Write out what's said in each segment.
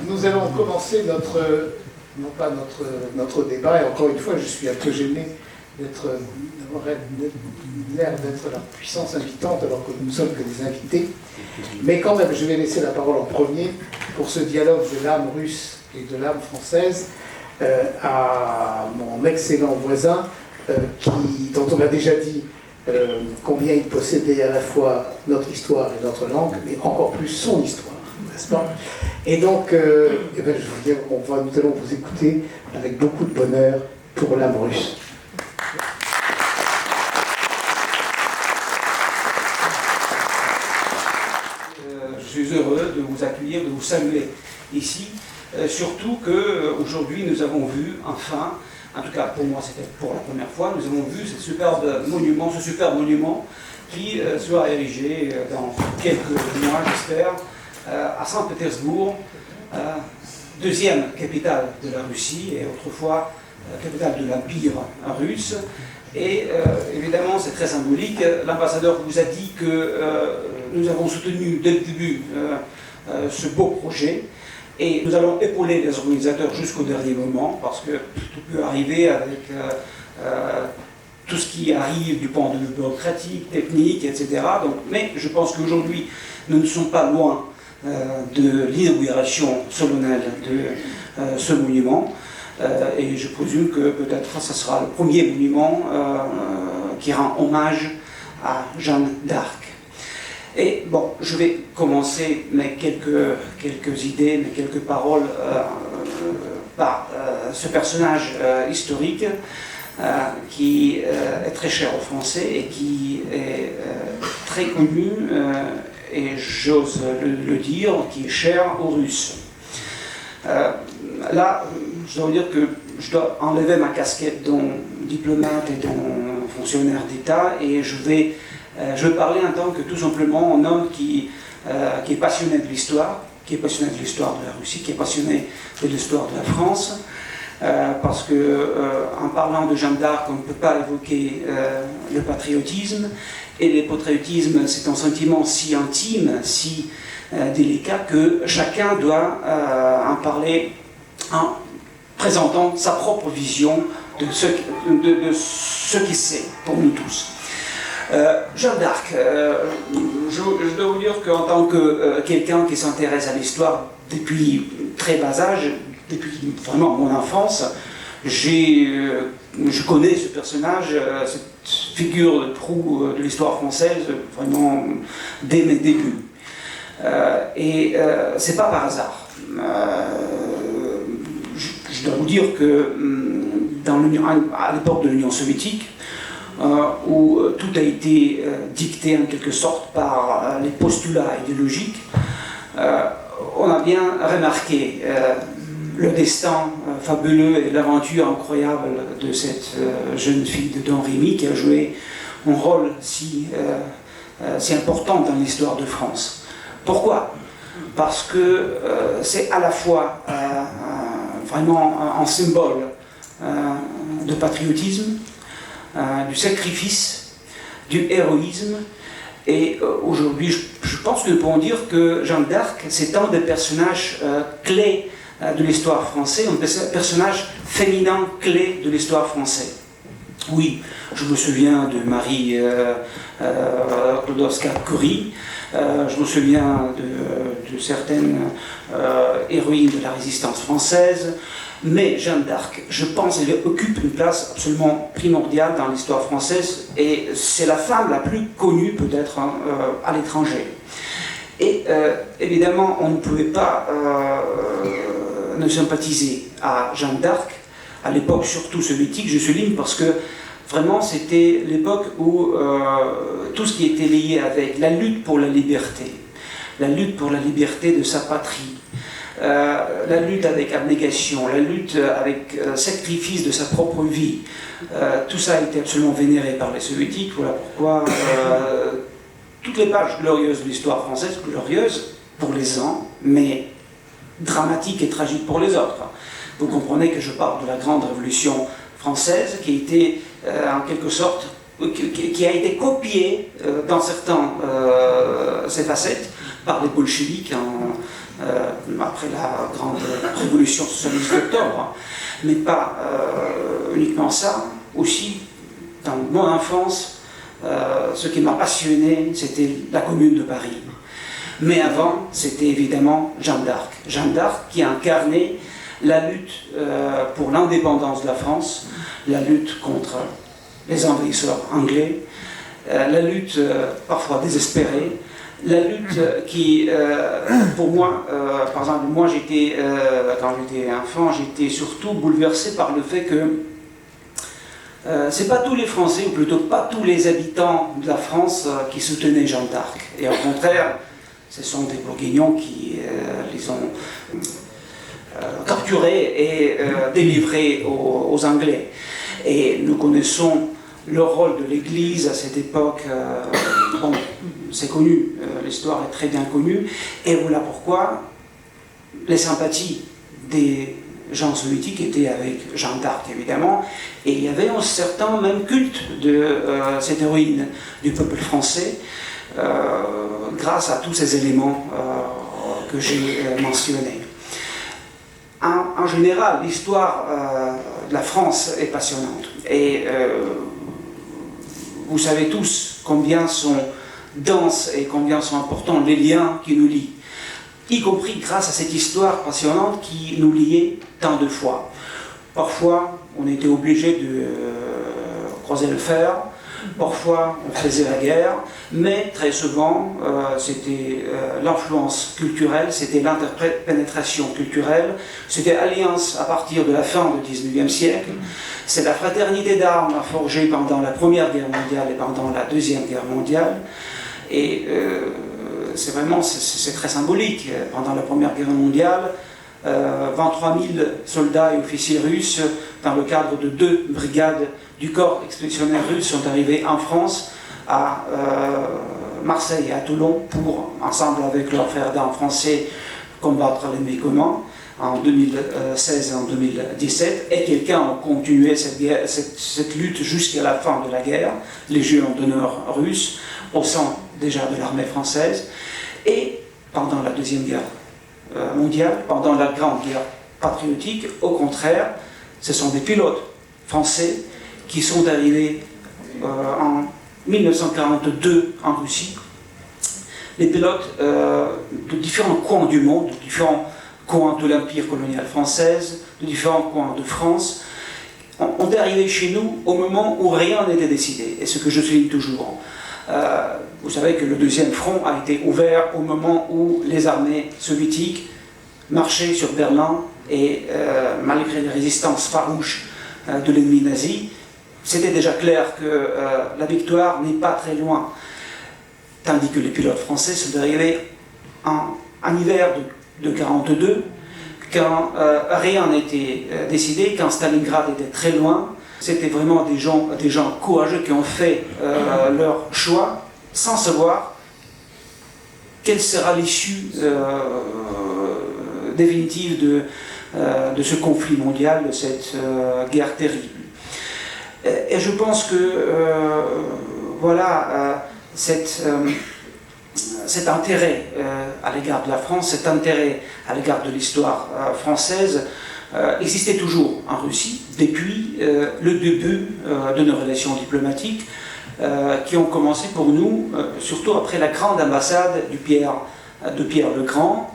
Nous allons commencer non pas notre débat, et encore une fois, je suis un peu gêné d'avoir l'air d'être la puissance invitante alors que nous ne sommes que des invités. Mais quand même, je vais laisser la parole en premier pour ce dialogue de l'âme russe et de l'âme française à mon excellent voisin dont on a déjà dit combien il possédait à la fois notre histoire et notre langue, mais encore plus son histoire, n'est-ce pas? Et donc, je veux dire, nous allons vous écouter avec beaucoup de bonheur pour l'âme russe. Je suis heureux de vous accueillir, de vous saluer ici, surtout qu'aujourd'hui nous avons vu, enfin, en tout cas pour moi c'était pour la première fois, nous avons vu ce superbe monument qui sera érigé dans quelques mois, j'espère, à Saint-Pétersbourg, deuxième capitale de la Russie et autrefois capitale de l'Empire russe. Et évidemment, c'est très symbolique. L'ambassadeur vous a dit que nous avons soutenu dès le début ce beau projet et nous allons épauler les organisateurs jusqu'au dernier moment parce que tout peut arriver avec tout ce qui arrive du point de vue bureaucratique, technique, etc. Donc, mais je pense qu'aujourd'hui, nous ne sommes pas loin de l'inauguration solennelle de ce monument. Et je présume que peut-être ce sera le premier monument qui rend hommage à Jeanne d'Arc. Et bon, je vais commencer mes quelques idées, mes quelques paroles par ce personnage historique qui est très cher aux Français et qui est très connu, et j'ose le dire, qui est cher aux Russes. Là, je dois vous dire que je dois enlever ma casquette de diplomate et de fonctionnaire d'État et je vais parler en tant que tout simplement un homme qui est passionné de l'histoire, qui est passionné de l'histoire de la Russie, qui est passionné de l'histoire de la France, parce que en parlant de Jeanne d'Arc, on ne peut pas évoquer le patriotisme, et le patriotisme, c'est un sentiment si intime, si délicat, que chacun doit en parler en présentant sa propre vision de ce qu'il sait, pour nous tous. Jeanne d'Arc, je dois vous dire qu'en tant que quelqu'un qui s'intéresse à l'histoire depuis très bas âge, depuis vraiment mon enfance, je connais ce personnage, cette figure de proue de l'histoire française, vraiment dès mes débuts. Et c'est pas par hasard. Je dois vous dire que à l'époque de l'Union soviétique, où tout a été dicté en quelque sorte par les postulats idéologiques, on a bien remarqué le destin fabuleux et l'aventure incroyable de cette jeune fille de Don Rémy qui a joué un rôle si important dans l'histoire de France. Pourquoi ? Parce que c'est à la fois vraiment un symbole de patriotisme, du sacrifice, du héroïsme. Et aujourd'hui, je pense que nous pouvons dire que Jeanne d'Arc, c'est un des personnages clés de l'histoire française, un personnage féminin clé de l'histoire française. Oui, je me souviens de Marie Sklodowska-Curie, je me souviens de certaines héroïnes de la résistance française, mais Jeanne d'Arc, je pense qu'elle occupe une place absolument primordiale dans l'histoire française et c'est la femme la plus connue peut-être à l'étranger. Et évidemment, on ne pouvait pas ne sympathiser à Jeanne d'Arc, à l'époque surtout soviétique, je souligne parce que vraiment c'était l'époque où tout ce qui était lié avec la lutte pour la liberté de sa patrie, la lutte avec abnégation, la lutte avec sacrifice de sa propre vie, tout ça a été absolument vénéré par les soviétiques. Voilà pourquoi toutes les pages glorieuses de l'histoire française, glorieuses pour les uns, mais dramatiques et tragiques pour les autres. Vous comprenez que je parle de la grande révolution française qui a été en quelque sorte, qui a été copiée dans certains ses facettes par les bolcheviks après la grande révolution socialiste d'octobre, mais pas uniquement ça, aussi dans mon enfance, ce qui m'a passionné, c'était la Commune de Paris. Mais avant, c'était évidemment Jeanne d'Arc. Jeanne d'Arc qui a incarné la lutte pour l'indépendance de la France, la lutte contre les envahisseurs anglais, la lutte parfois désespérée, la lutte qui, pour moi, par exemple, moi j'étais, quand j'étais enfant, j'étais surtout bouleversé par le fait que c'est pas tous les Français, ou plutôt pas tous les habitants de la France qui soutenaient Jeanne d'Arc. Et au contraire, ce sont des bourguignons qui les ont capturés et délivrés aux Anglais. Et nous connaissons le rôle de l'Église à cette époque. Bon, c'est connu, l'histoire est très bien connue. Et voilà pourquoi les sympathies des gens soviétiques étaient avec Jeanne d'Arc, évidemment. Et il y avait un certain même culte de cette héroïne du peuple français, grâce à tous ces éléments que j'ai mentionnés. En général, l'histoire de la France est passionnante. Et vous savez tous combien sont denses et combien sont importants les liens qui nous lient, y compris grâce à cette histoire passionnante qui nous liait tant de fois. Parfois, on était obligé de croiser le fer, parfois on faisait la guerre, mais très souvent c'était l'influence culturelle, c'était l'interpénétration culturelle, c'était l'alliance à partir de la fin du XIXe siècle, c'est la fraternité d'armes forgée pendant la Première Guerre mondiale et pendant la Deuxième Guerre mondiale, et c'est vraiment, c'est très symbolique. Pendant la Première Guerre mondiale, 23 000 soldats et officiers russes, dans le cadre de 2 brigades du corps expéditionnaire russe, sont arrivés en France, à Marseille et à Toulon, pour, ensemble avec leurs frères d'armes français, combattre l'ennemi commun en 2016 et en 2017. Et quelqu'un a continué cette lutte jusqu'à la fin de la guerre, Légion d'honneur russe, au sein déjà de l'armée française. Et pendant la Deuxième Guerre mondiale, pendant la Grande Guerre patriotique, au contraire, ce sont des pilotes français qui sont arrivés en 1942 en Russie. Les pilotes de différents coins du monde, de différents coins de l'Empire colonial française, de différents coins de France, ont arrivé chez nous au moment où rien n'était décidé. Et ce que je souligne toujours. Vous savez que le deuxième front a été ouvert au moment où les armées soviétiques marchaient sur Berlin et malgré les résistances farouches de l'ennemi nazi, c'était déjà clair que la victoire n'est pas très loin. Tandis que les pilotes français sont arrivés en hiver de 1942, quand rien n'était décidé, quand Stalingrad était très loin. C'était vraiment des gens courageux qui ont fait leur choix sans savoir quelle sera l'issue définitive de ce conflit mondial, de cette guerre terrible. Et je pense que voilà, cet intérêt à l'égard de la France, cet intérêt à l'égard de l'histoire française existait toujours en Russie depuis le début de nos relations diplomatiques qui ont commencé pour nous, surtout après la grande ambassade de Pierre le Grand.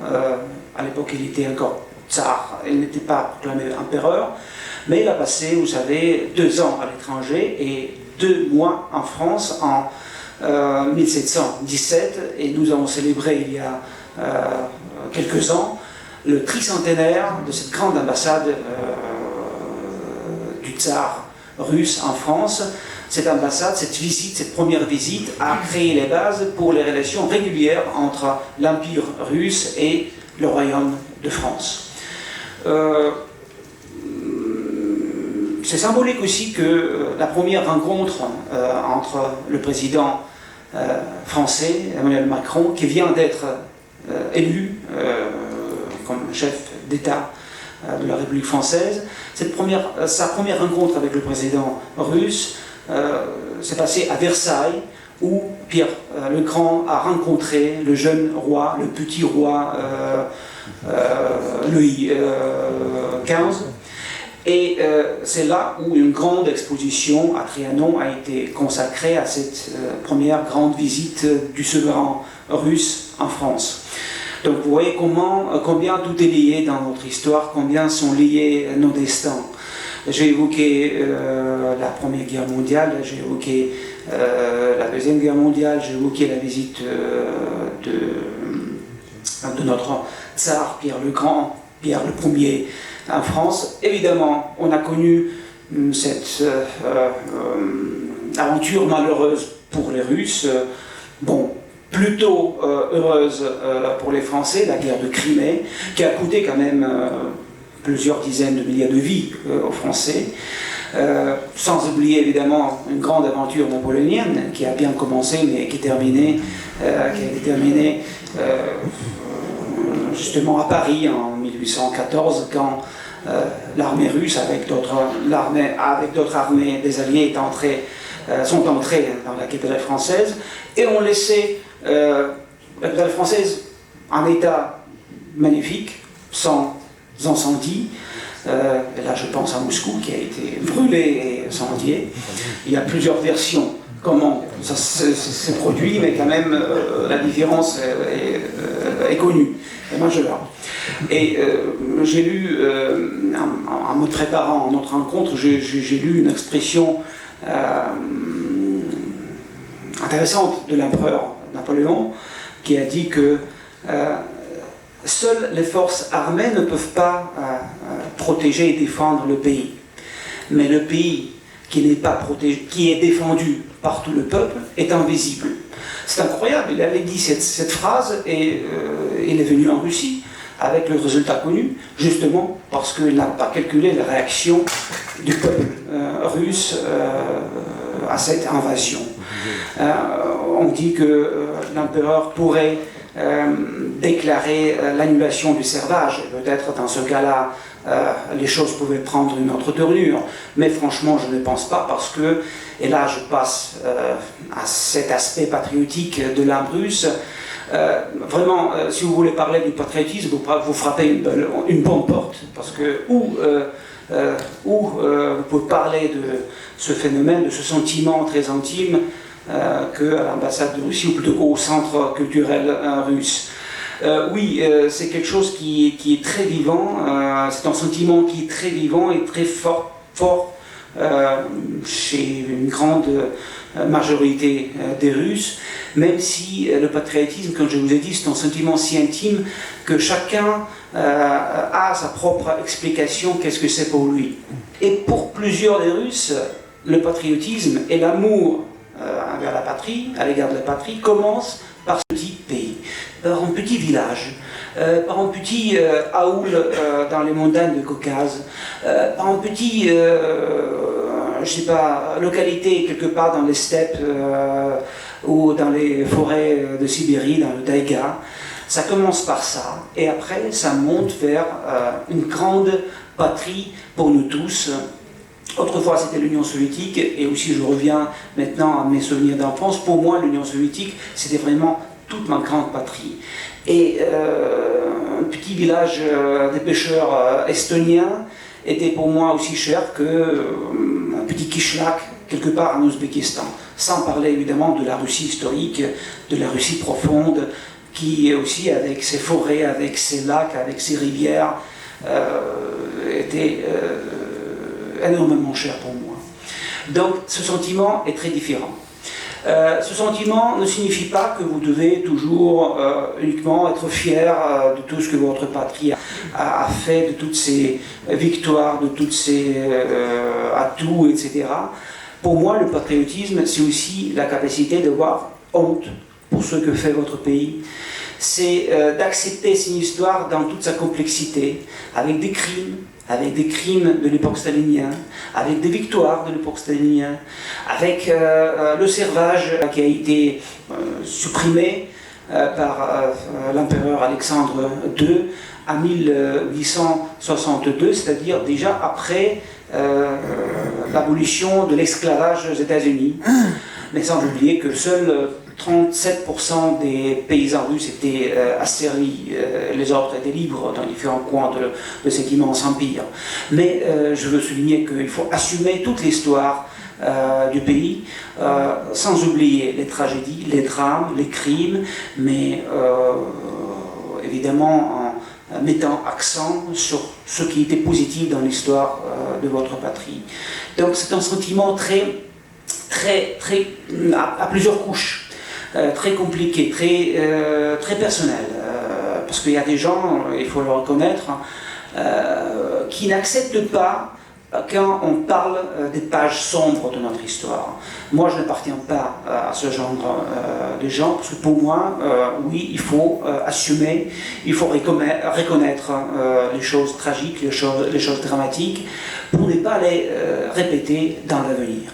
À l'époque, il était encore tsar, il n'était pas proclamé empereur, mais il a passé, vous savez, 2 ans à l'étranger et 2 mois en France en 1717, et nous avons célébré il y a quelques ans le tricentenaire de cette grande ambassade du tsar russe en France. Cette ambassade, cette visite, cette première visite a créé les bases pour les relations régulières entre l'Empire russe et le Royaume de France. C'est symbolique aussi que la première rencontre entre le président français, Emmanuel Macron, qui vient d'être élu comme chef d'État de la République française, sa première rencontre avec le président russe s'est passée à Versailles, où Pierre le Grand a rencontré le jeune roi, le petit roi Louis XV. Et c'est là où une grande exposition à Trianon a été consacrée à cette première grande visite du souverain russe en France. Donc vous voyez combien tout est lié dans notre histoire, combien sont liés nos destins. J'ai évoqué la Première Guerre mondiale, j'ai évoqué la Deuxième Guerre mondiale, j'ai évoqué la visite de notre tsar Pierre le Grand, Pierre le Ier en France. Évidemment, on a connu cette aventure malheureuse pour les Russes, plutôt heureuse pour les Français, la guerre de Crimée, qui a coûté quand même plusieurs dizaines de milliers de vies aux Français. Sans oublier évidemment une grande aventure napoléonienne qui a bien commencé mais qui a été terminée justement à Paris en 1814 quand l'armée russe avec d'autres armées des Alliés sont entrées dans la capitale française et ont laissé la capitale française en état magnifique, sans incendie. Et là je pense à Moscou qui a été brûlé et incendié. Il y a plusieurs versions comment ça s'est produit, mais quand même la différence est connue, est majeure. Et j'ai lu, en me préparant à notre rencontre, j'ai lu une expression intéressante de l'empereur Napoléon qui a dit que seules les forces armées ne peuvent pas protéger et défendre le pays. Mais le pays qui n'est pas protégé, qui est défendu par tout le peuple, est invisible. C'est incroyable, il avait dit cette phrase et il est venu en Russie avec le résultat connu, justement parce qu'il n'a pas calculé la réaction du peuple russe à cette invasion. On dit que l'empereur pourrait déclarer l'annulation du servage. Peut-être dans ce cas-là, les choses pouvaient prendre une autre tournure. Mais franchement, je ne pense pas parce que, et là je passe à cet aspect patriotique de l'âme russe, vraiment, si vous voulez parler du patriotisme, vous frappez une bonne porte. Parce que où vous pouvez parler de ce phénomène, de ce sentiment très intime, qu'à l'ambassade de Russie ou plutôt qu'au centre culturel russe. Oui, c'est quelque chose qui est très vivant, c'est un sentiment qui est très vivant et très fort chez une grande majorité des Russes, même si le patriotisme, comme je vous ai dit, c'est un sentiment si intime que chacun a sa propre explication, qu'est-ce que c'est pour lui. Et pour plusieurs des Russes, le patriotisme et l'amour envers la patrie, à l'égard de la patrie, commence par ce petit pays, par un petit village, par un petit haoul dans les montagnes de Caucase, par un petit, je sais pas, localité quelque part dans les steppes ou dans les forêts de Sibérie, dans le taïga. Ça commence par ça, et après ça monte vers une grande patrie pour nous tous. Autrefois, c'était l'Union soviétique, et aussi je reviens maintenant à mes souvenirs d'enfance. Pour moi, l'Union soviétique, c'était vraiment toute ma grande patrie. Et un petit village des pêcheurs estoniens était pour moi aussi cher qu'un petit kishlak quelque part en Ouzbékistan. Sans parler évidemment de la Russie historique, de la Russie profonde, qui est aussi avec ses forêts, avec ses lacs, avec ses rivières, était énormément cher pour moi. Donc ce sentiment est très différent. Ce sentiment ne signifie pas que vous devez toujours uniquement être fier de tout ce que votre patrie a fait, de toutes ses victoires, de toutes ses atouts, etc. Pour moi, le patriotisme, c'est aussi la capacité d'avoir honte pour ce que fait votre pays. C'est d'accepter son histoire dans toute sa complexité, avec des crimes de l'époque stalinienne, avec des victoires de l'époque stalinienne, avec le servage qui a été supprimé par l'empereur Alexandre II en 1862, c'est-à-dire déjà après l'abolition de l'esclavage aux États-Unis. Mais sans oublier que seuls 37% des paysans russes étaient asservis, les autres étaient libres dans différents coins de cet immense empire. Mais je veux souligner qu'il faut assumer toute l'histoire du pays, sans oublier les tragédies, les drames, les crimes, mais évidemment en mettant accent sur ce qui était positif dans l'histoire de votre patrie. Donc c'est un sentiment à plusieurs couches, très compliqué, très personnel, parce qu'il y a des gens, il faut le reconnaître, qui n'acceptent pas quand on parle des pages sombres de notre histoire. Moi, je n'appartiens pas à ce genre de gens, parce que pour moi, oui, il faut assumer, il faut reconnaître les choses tragiques, les choses dramatiques, pour ne pas les répéter dans l'avenir.